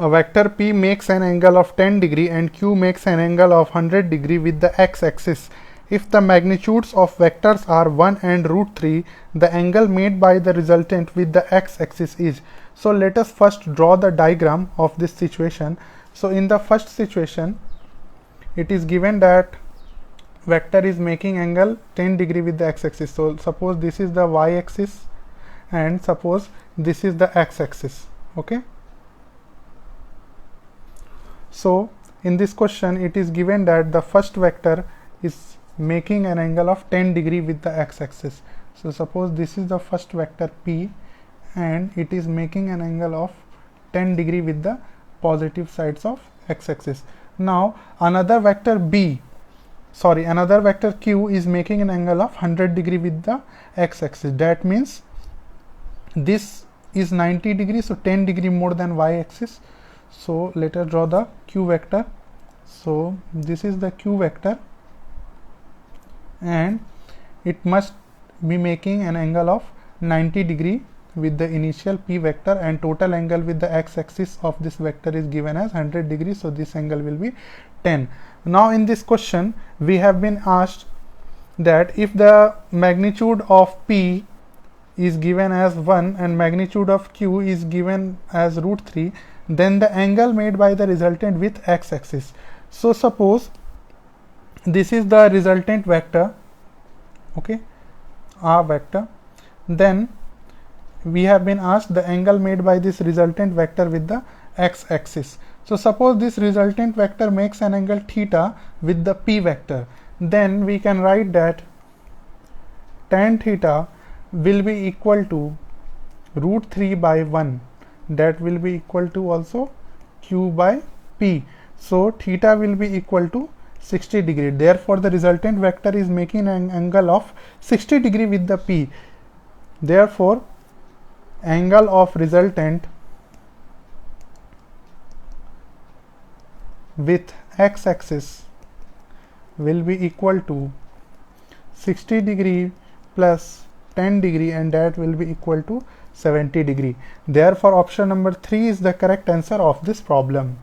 A vector P makes an angle of 10 degree and Q makes an angle of 100 degree with the x-axis. If the magnitudes of vectors are 1 and √3, the angle made by the resultant with the x-axis is. So let us first draw the diagram of this situation. So in the first situation, it is given that vector is making angle 10 degree with the x-axis. So suppose this is the y-axis and suppose this is the x-axis. Okay. So in this question it is given that the first vector is making an angle of 10 degree with the x-axis. So suppose this is the first vector P and it is making an angle of 10 degree with the positive sides of x-axis. Now another vector Q is making an angle of 100 degree with the x-axis. That means this is 90 degree, so 10 degree more than y-axis. So let us draw the Q vector. So this is the Q vector and it must be making an angle of 90 degree with the initial P vector, and total angle with the x-axis of this vector is given as 100 degree. So this angle will be 10. Now in this question we have been asked that if the magnitude of P is given as 1 and magnitude of Q is given as √3, then the angle made by the resultant with x-axis. So suppose this is the resultant vector, okay, R vector. Then we have been asked the angle made by this resultant vector with the x-axis. So suppose this resultant vector makes an angle theta with the P vector, then we can write that tan theta will be equal to √3 by 1. That will be equal to also Q by P. So theta will be equal to 60 degree. Therefore the resultant vector is making an angle of 60 degree with the P. Therefore angle of resultant with x-axis will be equal to 60 degree plus 10 degree, and that will be equal to 70 degree. Therefore option number 3 is the correct answer of this problem.